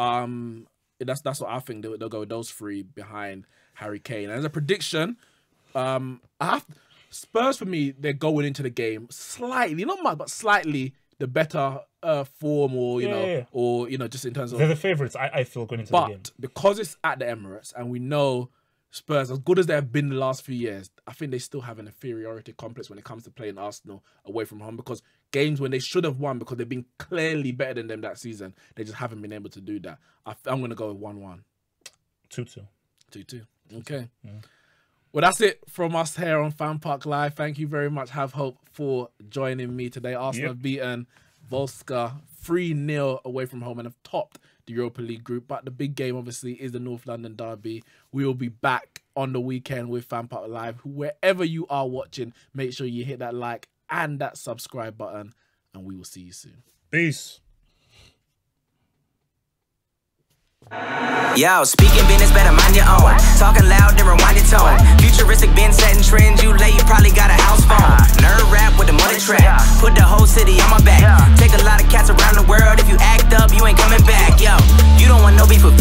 that's what I think they'll go with those 3 behind Harry Kane. And as a prediction, Spurs for me, they're going into the game slightly, not much, but slightly the better form, or or just in terms of they're the favourites. I feel going into the game, but because it's at the Emirates and we know Spurs, as good as they have been the last few years, I think they still have an inferiority complex when it comes to playing Arsenal away from home, because games when they should have won because they've been clearly better than them that season, they just haven't been able to do that. I'm going to go with 1-1. 2-2. 2-2. Okay. Well, that's it from us here on FanPark Live. Thank you very much, Have Hope, for joining me today. Arsenal have beaten Vorskla 3-0 away from home and have topped the Europa League group. But the big game, obviously, is the North London derby. We will be back on the weekend with FanPark Live. Wherever you are watching, make sure you hit that like and that subscribe button, and we will see you soon. Peace. Yo, speaking business, better mind your own. Talking loud, then rewind your tone. Futuristic, been setting trends. You late, you probably got a house phone. Nerd rap with the money trap. Put the whole city on my back. Take a lot of cats around the world. If you act up, you ain't coming back. Yo, you don't want no beef with